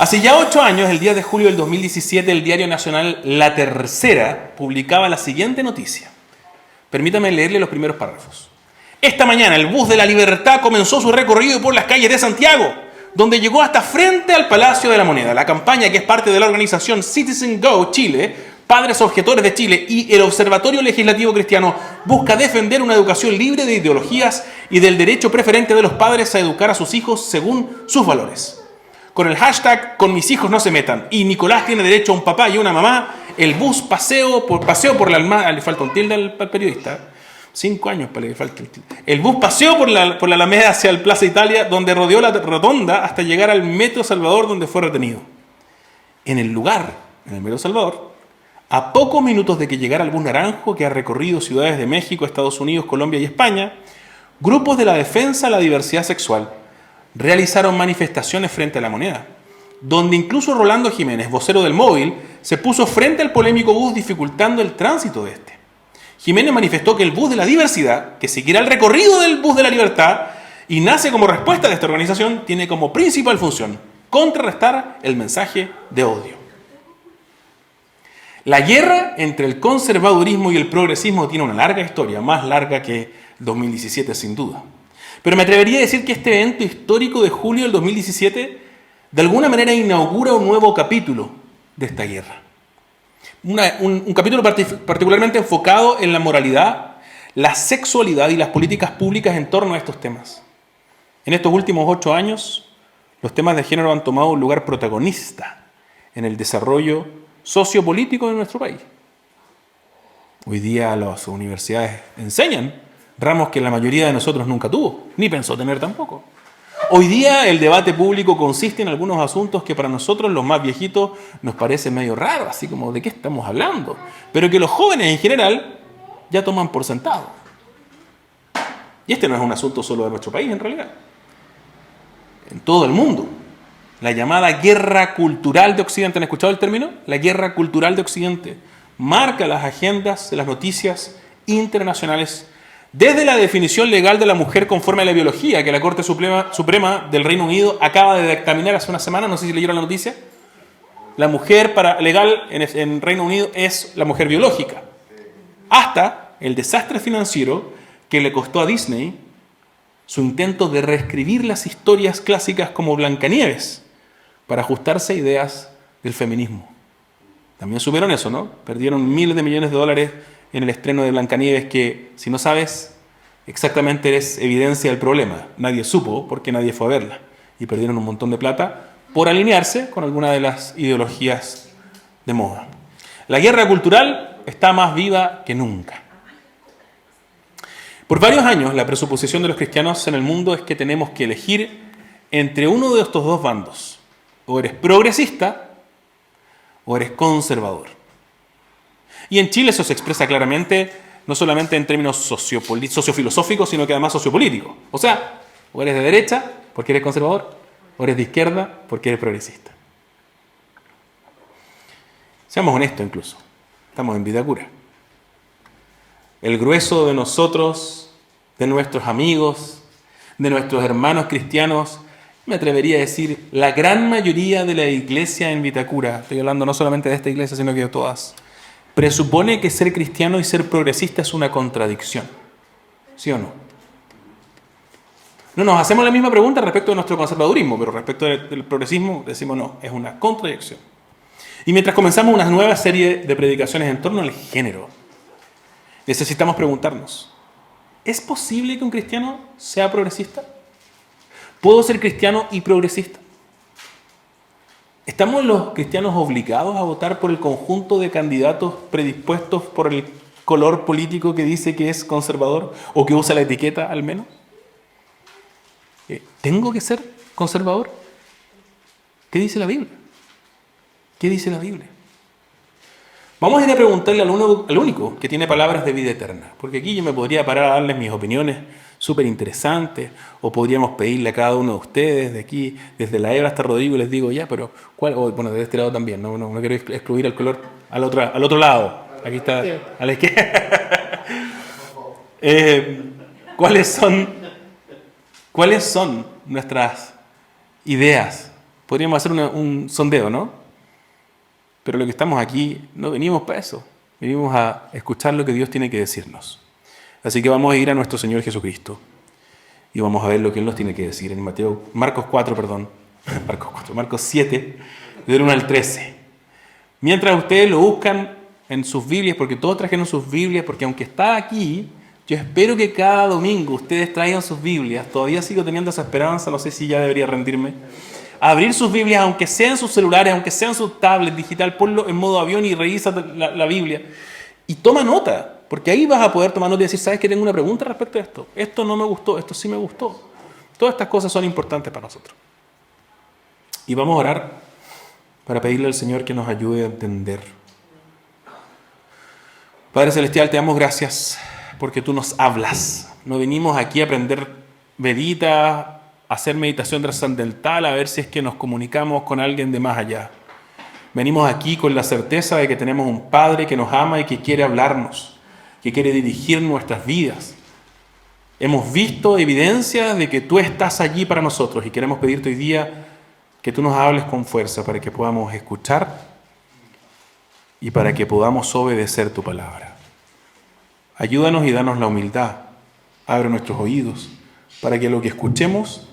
Hace ya 8 años, el 10 de julio del 2017, el diario nacional La Tercera publicaba la siguiente noticia. Permítame leerle los primeros párrafos. Esta mañana el bus de la Libertad comenzó su recorrido por las calles de Santiago, donde llegó hasta frente al Palacio de la Moneda. La campaña, que es parte de la organización Citizen Go Chile, Padres Objetores de Chile y el Observatorio Legislativo Cristiano, busca defender una educación libre de ideologías y del derecho preferente de los padres a educar a sus hijos según sus valores. Con el hashtag "Con mis hijos no se metan" y Nicolás tiene derecho a un papá y una mamá, el bus paseo por la Alameda, le falta un tilde al periodista, 5 años para que falte el tilde. El bus paseó por la Alameda hacia el Plaza Italia, donde rodeó la rotonda hasta llegar al Metro Salvador, donde fue retenido. En el Metro Salvador, a pocos minutos de que llegara el bus naranjo que ha recorrido ciudades de México, Estados Unidos, Colombia y España, grupos de la defensa de la diversidad sexual realizaron manifestaciones frente a la Moneda, donde incluso Rolando Jiménez, vocero del Móvil, se puso frente al polémico bus dificultando el tránsito de este. Jiménez manifestó que el bus de la diversidad, que seguirá el recorrido del bus de la libertad y nace como respuesta de esta organización, tiene como principal función contrarrestar el mensaje de odio. La guerra entre el conservadurismo y el progresismo tiene una larga historia, más larga que 2017 sin duda. Pero me atrevería a decir que este evento histórico de julio del 2017 de alguna manera inaugura un nuevo capítulo de esta guerra. Un capítulo particularmente enfocado en la moralidad, la sexualidad y las políticas públicas en torno a estos temas. En estos últimos 8 años, los temas de género han tomado un lugar protagonista en el desarrollo sociopolítico de nuestro país. Hoy día las universidades enseñan ramos que la mayoría de nosotros nunca tuvo, ni pensó tener tampoco. Hoy día el debate público consiste en algunos asuntos que para nosotros, los más viejitos, nos parece medio raro, así como ¿de qué estamos hablando? Pero que los jóvenes en general ya toman por sentado. Y este no es un asunto solo de nuestro país en realidad. En todo el mundo. La llamada guerra cultural de Occidente, ¿han escuchado el término? La guerra cultural de Occidente marca las agendas de las noticias internacionales, desde la definición legal de la mujer conforme a la biología que la Corte Suprema del Reino Unido acaba de dictaminar hace una semana, no sé si leyeron la noticia. La mujer legal en Reino Unido es la mujer biológica. Hasta el desastre financiero que le costó a Disney su intento de reescribir las historias clásicas como Blancanieves para ajustarse a ideas del feminismo. También supieron eso, ¿no? Perdieron miles de millones de dólares en el estreno de Blancanieves, que, si no sabes, exactamente es evidencia del problema. Nadie supo porque nadie fue a verla. Y perdieron un montón de plata por alinearse con alguna de las ideologías de moda. La guerra cultural está más viva que nunca. Por varios años, la presuposición de los cristianos en el mundo es que tenemos que elegir entre uno de estos dos bandos. O eres progresista o eres conservador. Y en Chile eso se expresa claramente, no solamente en términos sociofilosóficos, sino que además sociopolíticos. O sea, o eres de derecha porque eres conservador, o eres de izquierda porque eres progresista. Seamos honestos incluso, estamos en Vitacura. El grueso de nosotros, de nuestros amigos, de nuestros hermanos cristianos, me atrevería a decir, la gran mayoría de la iglesia en Vitacura, estoy hablando no solamente de esta iglesia, sino que de todas, presupone que ser cristiano y ser progresista es una contradicción. ¿Sí o no? No nos hacemos la misma pregunta respecto de nuestro conservadurismo, pero respecto del progresismo decimos no, es una contradicción. Y mientras comenzamos una nueva serie de predicaciones en torno al género, necesitamos preguntarnos, ¿es posible que un cristiano sea progresista? ¿Puedo ser cristiano y progresista? ¿Estamos los cristianos obligados a votar por el conjunto de candidatos predispuestos por el color político que dice que es conservador o que usa la etiqueta al menos? ¿Tengo que ser conservador? ¿Qué dice la Biblia? ¿Qué dice la Biblia? Vamos a ir a preguntarle al único que tiene palabras de vida eterna, porque aquí yo me podría parar a darles mis opiniones súper interesantes, o podríamos pedirle a cada uno de ustedes, de aquí, desde la Hebra hasta Rodrigo, y les digo, ya, pero ¿cuál? Bueno, de este lado también, no quiero excluir el color al otro lado. Aquí está, a la izquierda. ¿Cuáles son nuestras ideas Podríamos hacer un sondeo, ¿no? Pero lo que estamos aquí, no venimos para eso. Venimos a escuchar lo que Dios tiene que decirnos. Así que vamos a ir a nuestro Señor Jesucristo y vamos a ver lo que Él nos tiene que decir en Marcos 7, del 1 al 13. Mientras ustedes lo buscan en sus Biblias, porque todos trajeron sus Biblias, porque aunque está aquí, yo espero que cada domingo ustedes traigan sus Biblias. Todavía sigo teniendo esa esperanza, no sé si ya debería rendirme. Abrir sus Biblias, aunque sean sus celulares, aunque sean sus tablets digital, ponlo en modo avión y revisa la Biblia. Y toma nota, porque ahí vas a poder tomar nota y decir, ¿sabes que tengo una pregunta respecto a esto? Esto no me gustó, esto sí me gustó. Todas estas cosas son importantes para nosotros. Y vamos a orar para pedirle al Señor que nos ayude a entender. Padre Celestial, te damos gracias porque tú nos hablas. No venimos aquí a aprender veditas, a hacer meditación trascendental, a ver si es que nos comunicamos con alguien de más allá. Venimos aquí con la certeza de que tenemos un Padre que nos ama y que quiere hablarnos, que quiere dirigir nuestras vidas. Hemos visto evidencia de que tú estás allí para nosotros y queremos pedirte hoy día que tú nos hables con fuerza para que podamos escuchar y para que podamos obedecer tu palabra. Ayúdanos y danos la humildad. Abre nuestros oídos para que lo que escuchemos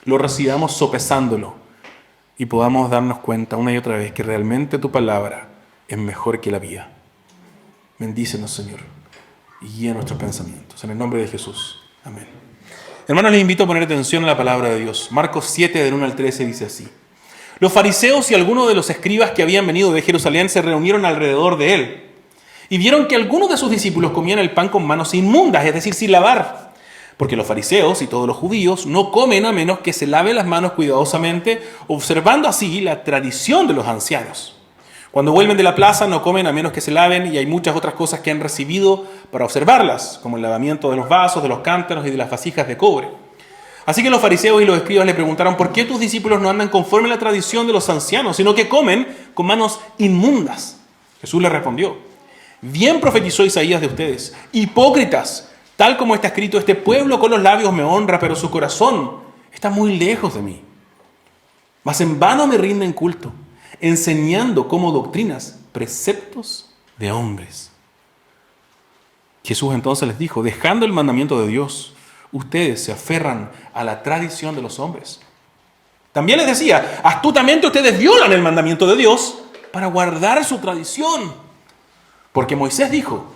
lo recibamos sopesándolo y podamos darnos cuenta una y otra vez que realmente tu palabra es mejor que la vida. Bendícenos, Señor, y guía nuestros pensamientos. En el nombre de Jesús. Amén. Hermanos, les invito a poner atención a la palabra de Dios. Marcos 7, del 1 al 13, dice así. Los fariseos y algunos de los escribas que habían venido de Jerusalén se reunieron alrededor de él y vieron que algunos de sus discípulos comían el pan con manos inmundas, es decir, sin lavar. Porque los fariseos y todos los judíos no comen a menos que se lave las manos cuidadosamente, observando así la tradición de los ancianos. Cuando vuelven de la plaza no comen a menos que se laven, y hay muchas otras cosas que han recibido para observarlas, como el lavamiento de los vasos, de los cántaros y de las vasijas de cobre. Así que los fariseos y los escribas le preguntaron, ¿por qué tus discípulos no andan conforme a la tradición de los ancianos, sino que comen con manos inmundas? Jesús les respondió, bien profetizó Isaías de ustedes, hipócritas, tal como está escrito, este pueblo con los labios me honra, pero su corazón está muy lejos de mí. Mas en vano me rinden culto, enseñando como doctrinas preceptos de hombres. Jesús entonces les dijo, dejando el mandamiento de Dios, ustedes se aferran a la tradición de los hombres. También les decía, astutamente ustedes violan el mandamiento de Dios para guardar su tradición. Porque Moisés dijo,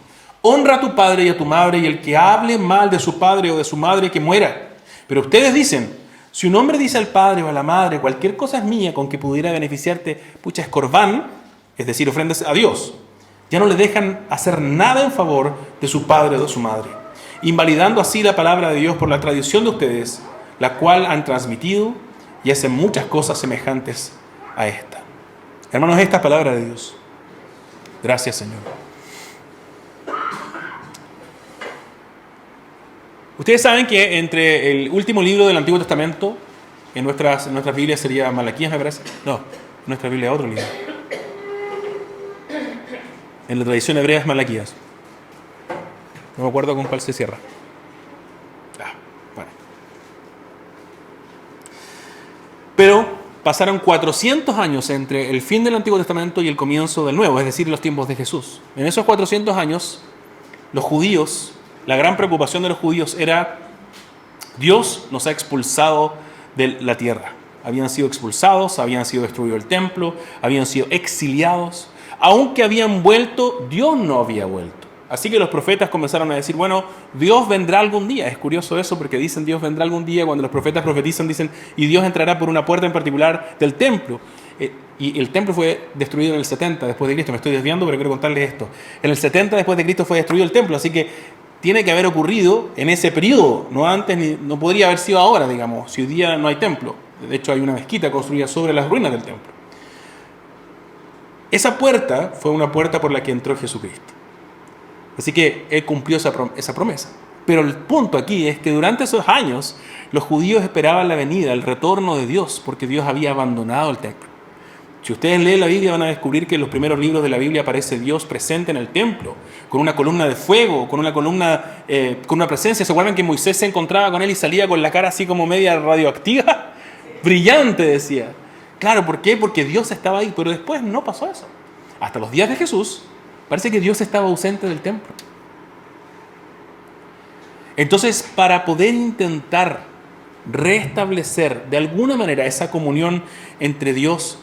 honra a tu padre y a tu madre, y el que hable mal de su padre o de su madre que muera. Pero ustedes dicen, si un hombre dice al padre o a la madre, cualquier cosa es mía con que pudiera beneficiarte, pucha, es corbán, es decir, ofrendas a Dios. Ya no le dejan hacer nada en favor de su padre o de su madre, invalidando así la palabra de Dios por la tradición de ustedes, la cual han transmitido y hacen muchas cosas semejantes a esta. Hermanos, esta es palabra de Dios. Gracias, Señor. Ustedes saben que entre el último libro del Antiguo Testamento, en nuestras Biblias sería Malaquías, me parece. No, en nuestra Biblia es otro libro. En la tradición hebrea es Malaquías. No me acuerdo con cuál se cierra. Bueno. Pero pasaron 400 años entre el fin del Antiguo Testamento y el comienzo del Nuevo, es decir, los tiempos de Jesús. En esos 400 años, los judíos, la gran preocupación de los judíos era, Dios nos ha expulsado de la tierra. Habían sido expulsados, habían sido destruido el templo, habían sido exiliados. Aunque habían vuelto, Dios no había vuelto. Así que los profetas comenzaron a decir, bueno, Dios vendrá algún día. Es curioso eso porque dicen Dios vendrá algún día. Cuando los profetas profetizan dicen, y Dios entrará por una puerta en particular del templo. Y el templo fue destruido en el 70 después de Cristo. Me estoy desviando, pero quiero contarles esto. En el 70 después de Cristo fue destruido el templo. Así que tiene que haber ocurrido en ese periodo. No antes, no podría haber sido ahora, digamos, si hoy día no hay templo. De hecho, hay una mezquita construida sobre las ruinas del templo. Esa puerta fue una puerta por la que entró Jesucristo. Así que Él cumplió esa promesa. Pero el punto aquí es que durante esos años los judíos esperaban la venida, el retorno de Dios, porque Dios había abandonado el templo. Si ustedes leen la Biblia van a descubrir que en los primeros libros de la Biblia aparece Dios presente en el templo, con una columna de fuego, con una columna, con una presencia. ¿Se acuerdan que Moisés se encontraba con él y salía con la cara así como media radioactiva? brillante, decía. Claro, ¿por qué? Porque Dios estaba ahí, pero después no pasó eso. Hasta los días de Jesús, parece que Dios estaba ausente del templo. Entonces, para poder intentar restablecer de alguna manera esa comunión entre Dios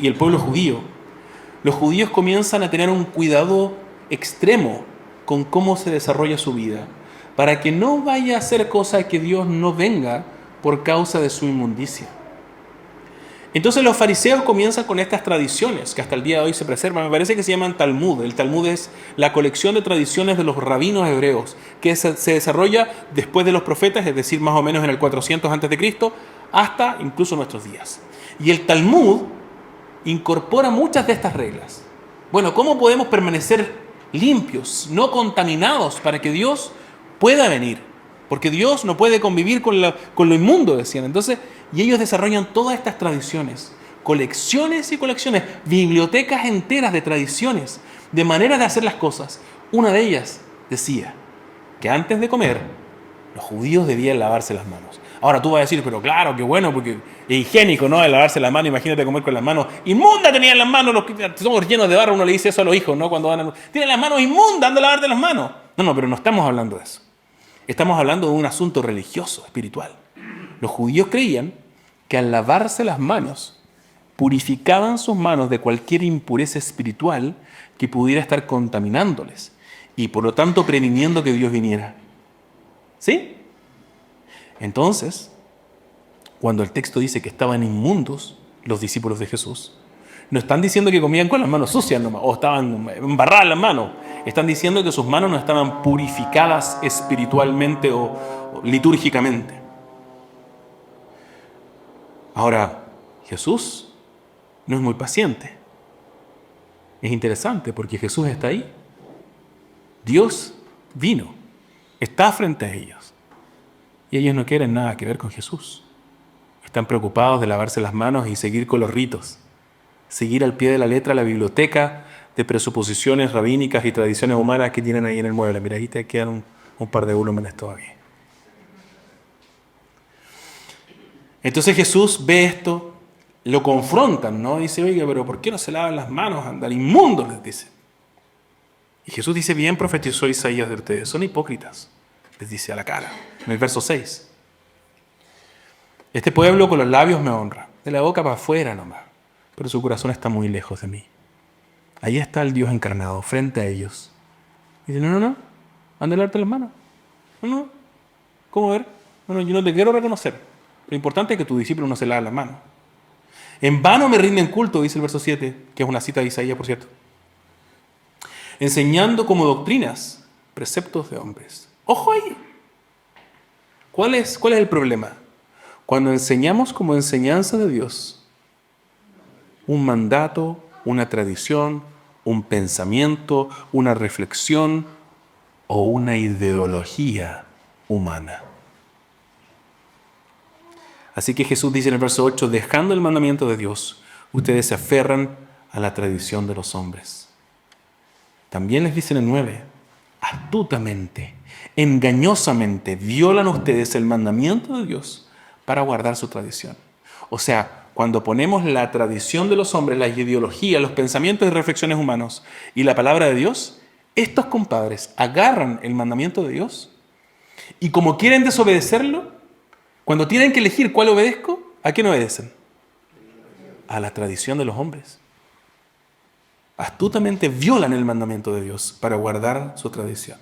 y el pueblo judío, los judíos comienzan a tener un cuidado extremo con cómo se desarrolla su vida, para que no vaya a hacer cosa que Dios no venga por causa de su inmundicia. Entonces los fariseos comienzan con estas tradiciones que hasta el día de hoy se preservan. Me parece que se llaman Talmud. El Talmud es la colección de tradiciones de los rabinos hebreos que se desarrolla después de los profetas, es decir, más o menos en el 400 a.C., hasta incluso nuestros días. Y el Talmud incorpora muchas de estas reglas. Bueno, ¿cómo podemos permanecer limpios, no contaminados, para que Dios pueda venir? Porque Dios no puede convivir con lo inmundo, decían. Entonces, y ellos desarrollan todas estas tradiciones, colecciones y colecciones, bibliotecas enteras de tradiciones, de maneras de hacer las cosas. Una de ellas decía que antes de comer, los judíos debían lavarse las manos. Ahora tú vas a decir, pero claro, qué bueno, porque es higiénico, ¿no? El lavarse las manos, imagínate comer con las manos inmundas tenían las manos, somos llenos de barro, uno le dice eso a los hijos, ¿no? Cuando tienen las manos inmundas, anda a lavarte las manos. No, pero no estamos hablando de eso. Estamos hablando de un asunto religioso, espiritual. Los judíos creían que al lavarse las manos, purificaban sus manos de cualquier impureza espiritual que pudiera estar contaminándoles y por lo tanto previniendo que Dios viniera. ¿Sí? Entonces, cuando el texto dice que estaban inmundos los discípulos de Jesús, no están diciendo que comían con las manos sucias nomás, o estaban embarradas las manos. Están diciendo que sus manos no estaban purificadas espiritualmente o litúrgicamente. Ahora, Jesús no es muy paciente. Es interesante porque Jesús está ahí. Dios vino, está frente a ellos. Y ellos no quieren nada que ver con Jesús. Están preocupados de lavarse las manos y seguir con los ritos. Seguir al pie de la letra la biblioteca de presuposiciones rabínicas y tradiciones humanas que tienen ahí en el mueble. Mira, ahí te quedan un par de volúmenes todavía. Entonces Jesús ve esto, lo confrontan, ¿no? Dice, oiga, pero ¿por qué no se lavan las manos? Andan inmundos, les dice. Y Jesús dice, bien profetizó Isaías de ustedes, son hipócritas, les dice a la cara, en el verso 6. Este pueblo con los labios me honra, de la boca para afuera nomás, pero su corazón está muy lejos de mí. Ahí está el Dios encarnado, frente a ellos. Y dice, no, anda a lavarte las manos. No, ¿cómo ver? No, yo no te quiero reconocer. Lo importante es que tu discípulo no se lave las manos. En vano me rinden culto, dice el verso 7, que es una cita de Isaías, por cierto. Enseñando como doctrinas, preceptos de hombres. ¡Ojo ahí! ¿Cuál es el problema? Cuando enseñamos como enseñanza de Dios un mandato, una tradición, un pensamiento, una reflexión o una ideología humana. Así que Jesús dice en el verso 8, dejando el mandamiento de Dios, ustedes se aferran a la tradición de los hombres. También les dice en el 9, astutamente, engañosamente violan ustedes el mandamiento de Dios para guardar su tradición. O sea, cuando ponemos la tradición de los hombres, las ideologías, los pensamientos y reflexiones humanos y la palabra de Dios, estos compadres agarran el mandamiento de Dios y como quieren desobedecerlo, cuando tienen que elegir cuál obedezco, ¿a quién obedecen? A la tradición de los hombres. Astutamente violan el mandamiento de Dios para guardar su tradición.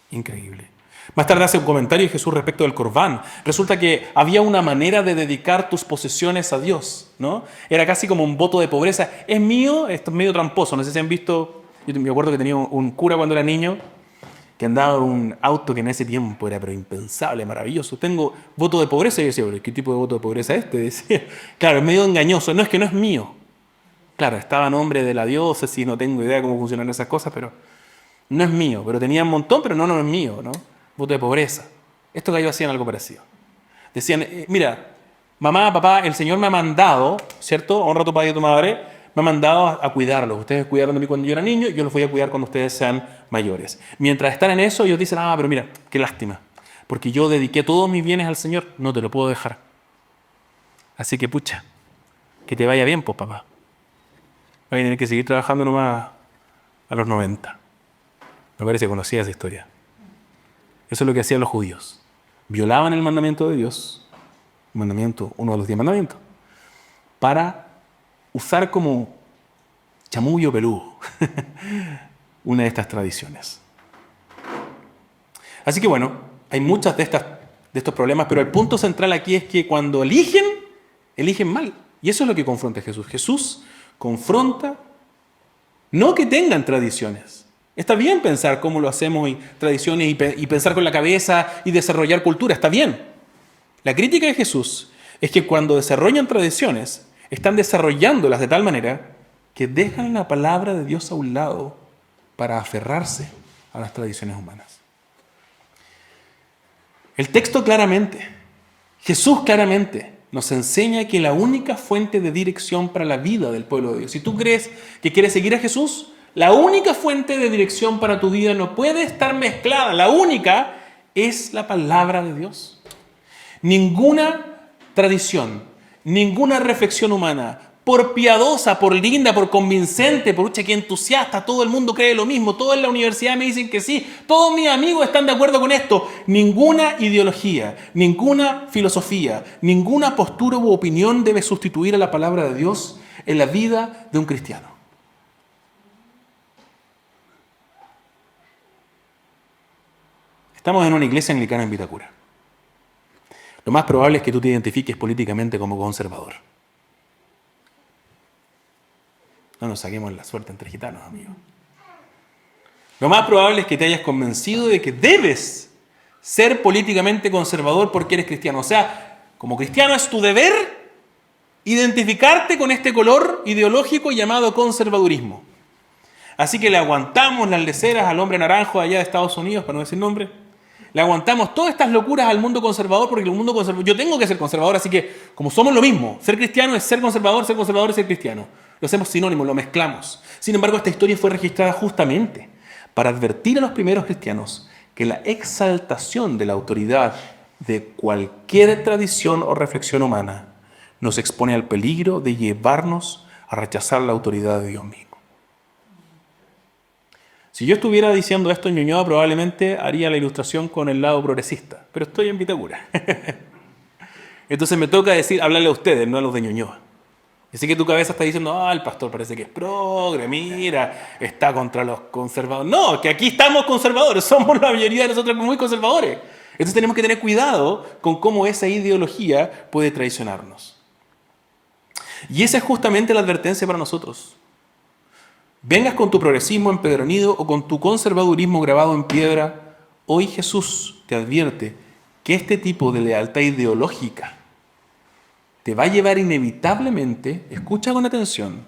Increíble. Más tarde hace un comentario Jesús respecto del Corbán. Resulta que había una manera de dedicar tus posesiones a Dios, ¿no? Era casi como un voto de pobreza. Es mío, esto es medio tramposo. No sé si han visto, yo me acuerdo que tenía un cura cuando era niño, que andaba en un auto que en ese tiempo era pero impensable, maravilloso. Tengo voto de pobreza. Y yo decía, ¿qué tipo de voto de pobreza es este? Decía, claro, es medio engañoso. No, es que no es mío. Claro, estaba a nombre de la diócesis, no tengo idea de cómo funcionan esas cosas, pero no es mío. Pero tenía un montón, pero no es mío, ¿no? Voto de pobreza. Estos gallos hacían algo parecido. Decían, mira, mamá, papá, el Señor me ha mandado, ¿cierto? Honra a tu padre y a tu madre. Me ha mandado a cuidarlos. Ustedes cuidaron de mí cuando yo era niño, yo los voy a cuidar cuando ustedes sean mayores. Mientras están en eso, ellos dicen, pero mira, qué lástima. Porque yo dediqué todos mis bienes al Señor, no te lo puedo dejar. Así que pucha, que te vaya bien, pues papá. Vas a tener que seguir trabajando nomás a los 90. Me parece que conocía esa historia. Eso es lo que hacían los judíos. Violaban el mandamiento de Dios, uno de los 10 mandamientos, para usar como chamullo peludo una de estas tradiciones. Así que bueno, hay muchas de estos problemas, pero el punto central aquí es que cuando eligen mal. Y eso es lo que confronta Jesús. Jesús confronta, no que tengan tradiciones. Está bien pensar cómo lo hacemos y tradiciones y pensar con la cabeza y desarrollar cultura, está bien. La crítica de Jesús es que cuando desarrollan tradiciones, están desarrollándolas de tal manera que dejan la palabra de Dios a un lado para aferrarse a las tradiciones humanas. El texto claramente, Jesús claramente nos enseña que la única fuente de dirección para la vida del pueblo de Dios, si tú crees que quieres seguir a Jesús, la única fuente de dirección para tu vida no puede estar mezclada, la única es la palabra de Dios. Ninguna tradición, ninguna reflexión humana, por piadosa, por linda, por convincente, por que entusiasta, todo el mundo cree lo mismo, todos en la universidad me dicen que sí, todos mis amigos están de acuerdo con esto. Ninguna ideología, ninguna filosofía, ninguna postura u opinión debe sustituir a la palabra de Dios en la vida de un cristiano. Estamos en una iglesia anglicana en Vitacura. Lo más probable es que tú te identifiques políticamente como conservador. No nos saquemos la suerte entre gitanos, amigos. Lo más probable es que te hayas convencido de que debes ser políticamente conservador porque eres cristiano. O sea, como cristiano es tu deber identificarte con este color ideológico llamado conservadurismo. Así que le aguantamos las leceras al hombre naranjo allá de Estados Unidos, para no decir nombre. Le aguantamos todas estas locuras al mundo conservador porque el mundo conservador, yo tengo que ser conservador, así que como somos lo mismo, ser cristiano es ser conservador es ser cristiano. Lo hacemos sinónimo, lo mezclamos. Sin embargo, esta historia fue registrada justamente para advertir a los primeros cristianos que la exaltación de la autoridad de cualquier tradición o reflexión humana nos expone al peligro de llevarnos a rechazar la autoridad de Dios mismo. Si yo estuviera diciendo esto en Ñuñoa, probablemente haría la ilustración con el lado progresista, pero estoy en Vitacura. Entonces me toca hablarle a ustedes, no a los de Ñuñoa. Así que tu cabeza está diciendo, el pastor parece que es progre, mira, está contra los conservadores. No, que aquí estamos conservadores, somos la mayoría de nosotros muy conservadores. Entonces tenemos que tener cuidado con cómo esa ideología puede traicionarnos. Y esa es justamente la advertencia para nosotros. Vengas con tu progresismo empedernido o con tu conservadurismo grabado en piedra, hoy Jesús te advierte que este tipo de lealtad ideológica te va a llevar inevitablemente, escucha con atención,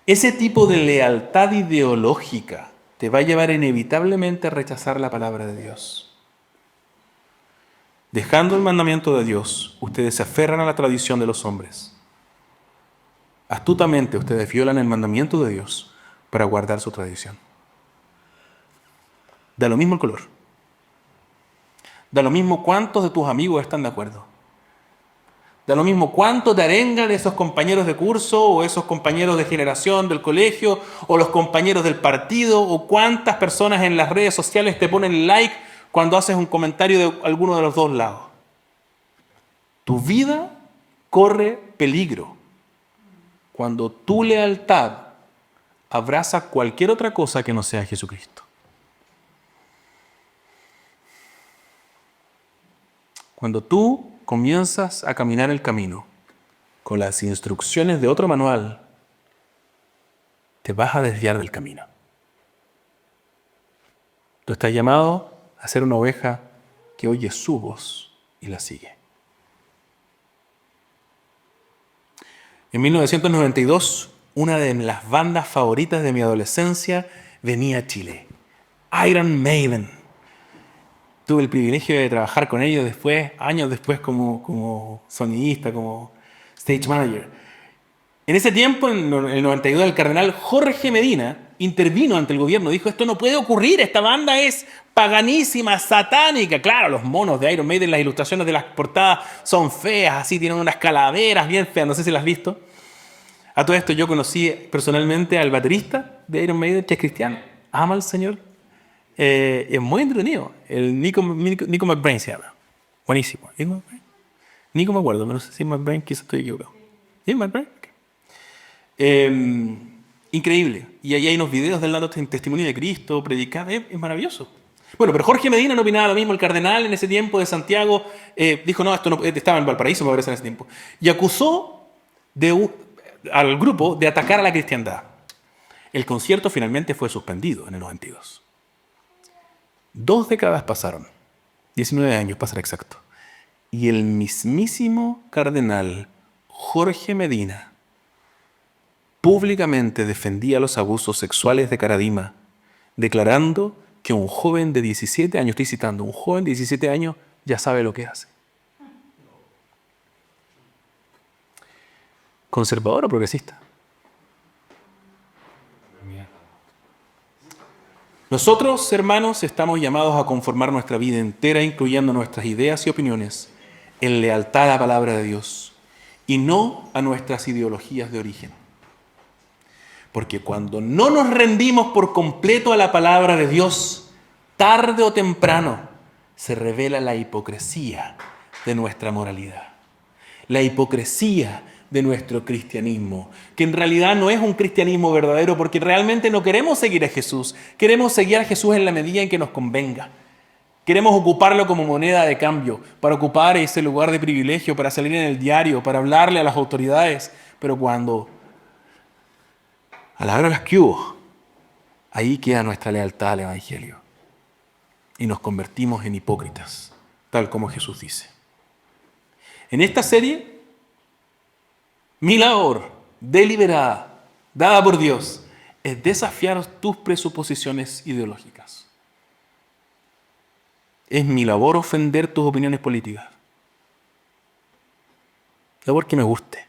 ese tipo de lealtad ideológica te va a llevar inevitablemente a rechazar la palabra de Dios. Dejando el mandamiento de Dios, ustedes se aferran a la tradición de los hombres. Astutamente ustedes violan el mandamiento de Dios para guardar su tradición. Da lo mismo el color. Da lo mismo cuántos de tus amigos están de acuerdo. Da lo mismo cuánto te arengan esos compañeros de curso o esos compañeros de generación del colegio o los compañeros del partido o cuántas personas en las redes sociales te ponen like cuando haces un comentario de alguno de los dos lados. Tu vida corre peligro cuando tu lealtad abraza cualquier otra cosa que no sea Jesucristo. Cuando tú comienzas a caminar el camino con las instrucciones de otro manual, te vas a desviar del camino. Tú estás llamado a ser una oveja que oye su voz y la sigue. En 1992, una de las bandas favoritas de mi adolescencia venía a Chile, Iron Maiden. Tuve el privilegio de trabajar con ellos años después como sonidista, como stage manager. En ese tiempo, en el 92, el cardenal Jorge Medina intervino ante el gobierno, dijo, esto no puede ocurrir, esta banda es paganísima, satánica. Claro, los monos de Iron Maiden, las ilustraciones de las portadas son feas, así tienen unas calaveras bien feas, no sé si las has visto. A todo esto yo conocí personalmente al baterista de Iron Maiden, que es cristiano, ama al Señor. Es muy entretenido, el Nico McBrain se llama, buenísimo. Nico me acuerdo, pero no sé si McBrain, quizás estoy equivocado. ¿Sí, McBrain? Increíble. Y ahí hay unos videos del dando testimonio de Cristo, predicar, es maravilloso. Bueno, pero Jorge Medina no opinaba lo mismo. El cardenal en ese tiempo de Santiago dijo, no, esto no, estaba en Valparaíso, me parece, en ese tiempo. Y acusó al grupo de atacar a la cristiandad. El concierto finalmente fue suspendido en el 92. 2 décadas pasaron, 19 años para ser exacto. Y el mismísimo cardenal Jorge Medina públicamente defendía los abusos sexuales de Karadima, declarando que un joven de 17 años, estoy citando, un joven de 17 años ya sabe lo que hace. ¿Conservador o progresista? Nosotros, hermanos, estamos llamados a conformar nuestra vida entera, incluyendo nuestras ideas y opiniones, en lealtad a la palabra de Dios y no a nuestras ideologías de origen. Porque cuando no nos rendimos por completo a la palabra de Dios, tarde o temprano se revela la hipocresía de nuestra moralidad, la hipocresía de nuestro cristianismo, que en realidad no es un cristianismo verdadero, porque realmente no queremos seguir a Jesús, queremos seguir a Jesús en la medida en que nos convenga. Queremos ocuparlo como moneda de cambio, para ocupar ese lugar de privilegio, para salir en el diario, para hablarle a las autoridades, pero cuando a la hora de las que hubo, ahí queda nuestra lealtad al Evangelio y nos convertimos en hipócritas, tal como Jesús dice. En esta serie, mi labor deliberada, dada por Dios, es desafiar tus presuposiciones ideológicas. Es mi labor ofender tus opiniones políticas. No porque me guste,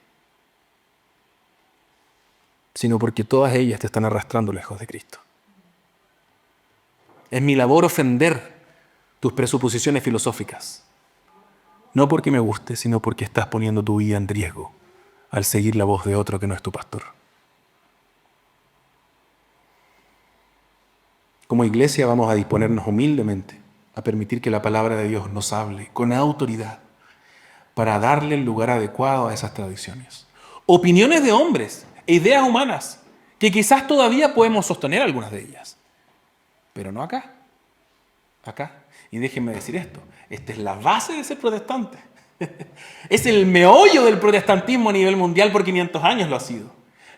sino porque todas ellas te están arrastrando lejos de Cristo. Es mi labor ofender tus presuposiciones filosóficas. No porque me guste, sino porque estás poniendo tu vida en riesgo al seguir la voz de otro que no es tu pastor. Como iglesia vamos a disponernos humildemente a permitir que la palabra de Dios nos hable con autoridad para darle el lugar adecuado a esas tradiciones. Opiniones de hombres e ideas humanas que quizás todavía podemos sostener algunas de ellas, pero no acá. Acá. Y déjenme decir esto, esta es la base de ser protestante. Es el meollo del protestantismo a nivel mundial, por 500 años lo ha sido.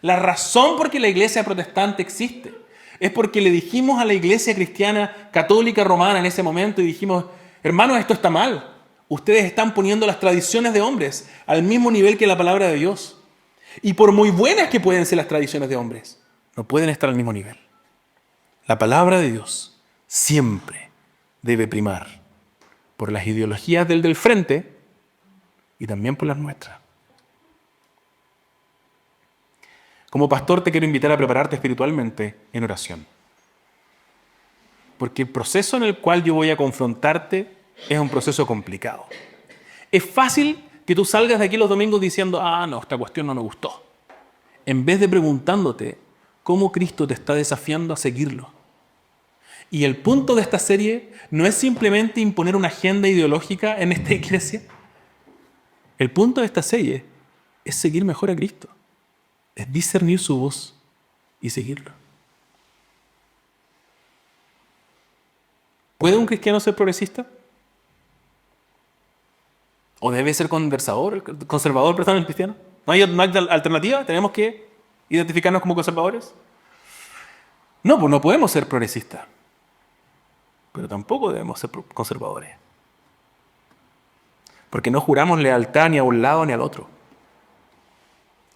La razón por que la iglesia protestante existe es porque le dijimos a la iglesia cristiana católica romana en ese momento y dijimos, hermanos, esto está mal. Ustedes están poniendo las tradiciones de hombres al mismo nivel que la palabra de Dios. Y por muy buenas que pueden ser las tradiciones de hombres, no pueden estar al mismo nivel. La palabra de Dios siempre debe primar por las ideologías del frente y también por las nuestras. Como pastor te quiero invitar a prepararte espiritualmente en oración. Porque el proceso en el cual yo voy a confrontarte es un proceso complicado. Es fácil que tú salgas de aquí los domingos diciendo, no, esta cuestión no me gustó. En vez de preguntándote cómo Cristo te está desafiando a seguirlo. Y el punto de esta serie no es simplemente imponer una agenda ideológica en esta iglesia. El punto de esta serie es seguir mejor a Cristo. Es discernir su voz y seguirlo. ¿Puede un cristiano ser progresista? ¿O debe ser conservador, el cristiano? ¿No hay alternativa? ¿Tenemos que identificarnos como conservadores? No, pues no podemos ser progresistas. Pero tampoco debemos ser conservadores. Porque no juramos lealtad ni a un lado ni al otro,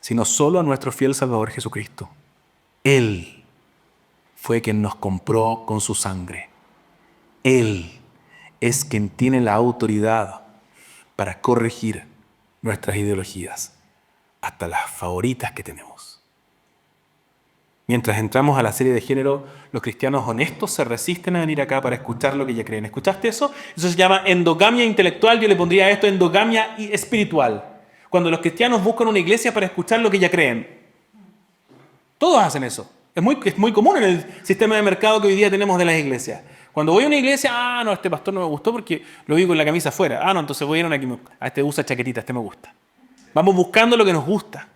sino solo a nuestro fiel Salvador Jesucristo. Él fue quien nos compró con su sangre. Él es quien tiene la autoridad para corregir nuestras ideologías, hasta las favoritas que tenemos. Mientras entramos a la serie de género, los cristianos honestos se resisten a venir acá para escuchar lo que ya creen. ¿Escuchaste eso? Eso se llama endogamia intelectual. Yo le pondría a esto endogamia espiritual. Cuando los cristianos buscan una iglesia para escuchar lo que ya creen. Todos hacen eso. Es muy común en el sistema de mercado que hoy día tenemos de las iglesias. Cuando voy a una iglesia, no, este pastor no me gustó porque lo vi con la camisa afuera. No, entonces voy a ir a una que este usa chaquetita, este me gusta. Vamos buscando lo que nos gusta.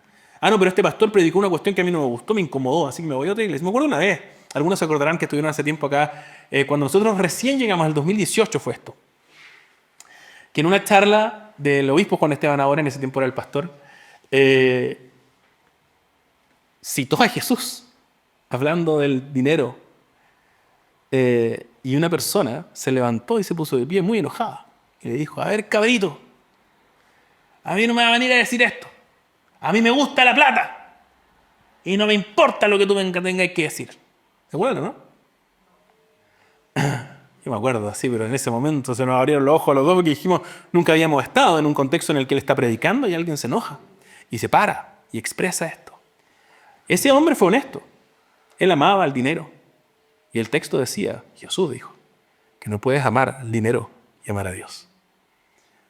No, pero este pastor predicó una cuestión que a mí no me gustó, me incomodó, así que me voy a otra iglesia. Me acuerdo una vez, algunos se acordarán que estuvieron hace tiempo acá, cuando nosotros recién llegamos al 2018 fue esto, que en una charla del obispo Juan Esteban ahora, en ese tiempo era el pastor, citó a Jesús, hablando del dinero, y una persona se levantó y se puso de pie muy enojada, y le dijo, a ver, cabrito, a mí no me va a venir a decir esto. A mí me gusta la plata. Y no me importa lo que tú tengas que decir. ¿Se acuerdan, no? Yo me acuerdo así, pero en ese momento se nos abrieron los ojos a los dos porque dijimos, nunca habíamos estado en un contexto en el que él está predicando y alguien se enoja. Y se para y expresa esto. Ese hombre fue honesto. Él amaba el dinero. Y el texto decía, Jesús dijo, que no puedes amar el dinero y amar a Dios.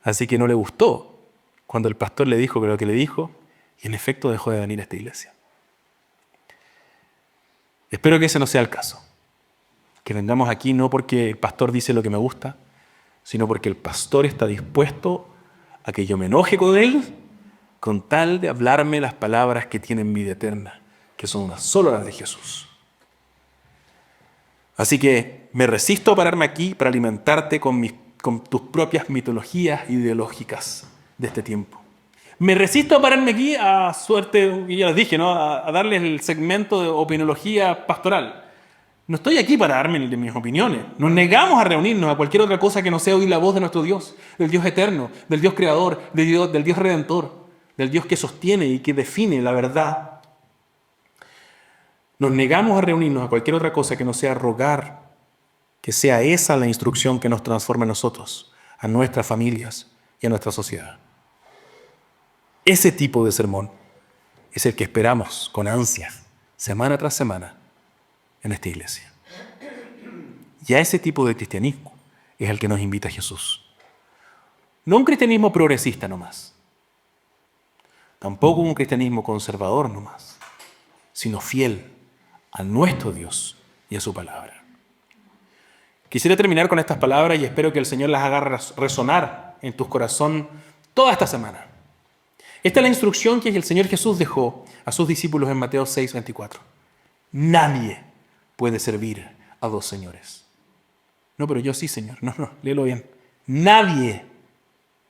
Así que no le gustó cuando el pastor le dijo lo que le dijo. Y en efecto dejó de venir a esta iglesia. Espero que ese no sea el caso. Que vengamos aquí no porque el pastor dice lo que me gusta, sino porque el pastor está dispuesto a que yo me enoje con él con tal de hablarme las palabras que tienen vida eterna, que son solo las de Jesús. Así que me resisto a pararme aquí para alimentarte con tus propias mitologías ideológicas de este tiempo. Me resisto a pararme aquí a suerte, ya les dije, ¿no? a darles el segmento de opinología pastoral. No estoy aquí para darme de mis opiniones. Nos negamos a reunirnos a cualquier otra cosa que no sea oír la voz de nuestro Dios, del Dios eterno, del Dios creador, del Dios redentor, del Dios que sostiene y que define la verdad. Nos negamos a reunirnos a cualquier otra cosa que no sea rogar que sea esa la instrucción que nos transforme a nosotros, a nuestras familias y a nuestra sociedad. Ese tipo de sermón es el que esperamos con ansias, semana tras semana, en esta iglesia. Y a ese tipo de cristianismo es el que nos invita Jesús. No un cristianismo progresista nomás, tampoco un cristianismo conservador nomás, sino fiel a nuestro Dios y a su palabra. Quisiera terminar con estas palabras y espero que el Señor las haga resonar en tu corazón toda esta semana. Esta es la instrucción que el Señor Jesús dejó a sus discípulos en Mateo 6:24. Nadie puede servir a dos señores. No, pero yo sí, Señor. No, léelo bien. Nadie,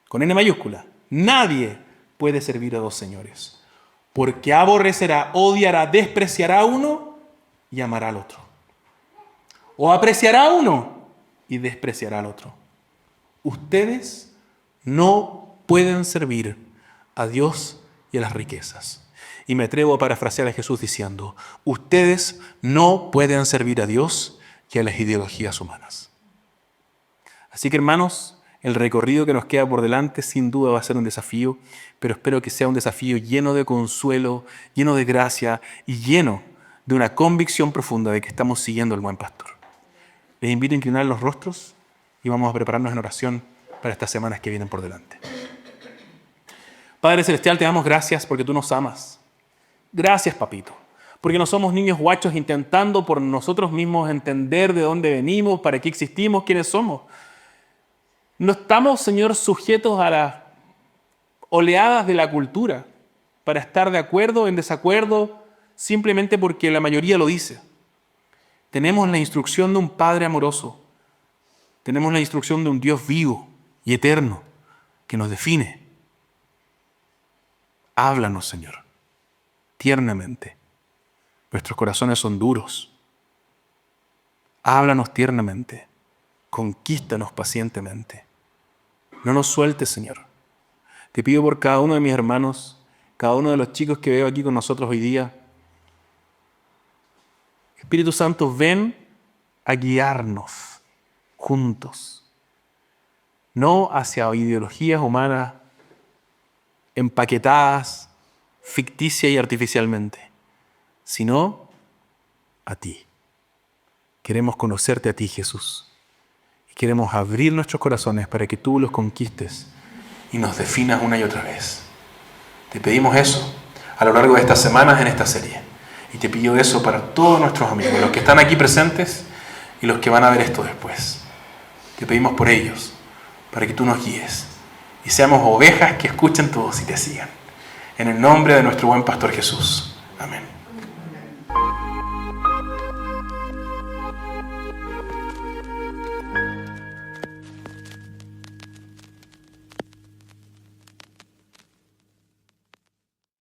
con N mayúscula, nadie puede servir a dos señores. Porque aborrecerá, odiará, despreciará a uno y amará al otro. O apreciará a uno y despreciará al otro. Ustedes no pueden servir a Dios y a las riquezas. Y me atrevo a parafrasear a Jesús diciendo, ustedes no pueden servir a Dios y a las ideologías humanas. Así que hermanos, el recorrido que nos queda por delante sin duda va a ser un desafío, pero espero que sea un desafío lleno de consuelo, lleno de gracia y lleno de una convicción profunda de que estamos siguiendo al buen pastor. Les invito a inclinar los rostros y vamos a prepararnos en oración para estas semanas que vienen por delante. Padre Celestial, te damos gracias porque tú nos amas. Gracias, papito, porque no somos niños guachos intentando por nosotros mismos entender de dónde venimos, para qué existimos, quiénes somos. No estamos, Señor, sujetos a las oleadas de la cultura para estar de acuerdo o en desacuerdo simplemente porque la mayoría lo dice. Tenemos la instrucción de un Padre amoroso. Tenemos la instrucción de un Dios vivo y eterno que nos define. Háblanos, Señor, tiernamente. Nuestros corazones son duros. Háblanos tiernamente. Conquístanos pacientemente. No nos sueltes, Señor. Te pido por cada uno de mis hermanos, cada uno de los chicos que veo aquí con nosotros hoy día. Espíritu Santo, ven a guiarnos juntos. No hacia ideologías humanas empaquetadas, ficticia y artificialmente, sino a ti. Queremos conocerte a ti, Jesús. Y queremos abrir nuestros corazones para que tú los conquistes y nos definas una y otra vez. Te pedimos eso a lo largo de estas semanas en esta serie. Y te pido eso para todos nuestros amigos, los que están aquí presentes y los que van a ver esto después. Te pedimos por ellos, para que tú nos guíes y seamos ovejas que escuchen tu voz y te sigan. En el nombre de nuestro buen pastor Jesús. Amén.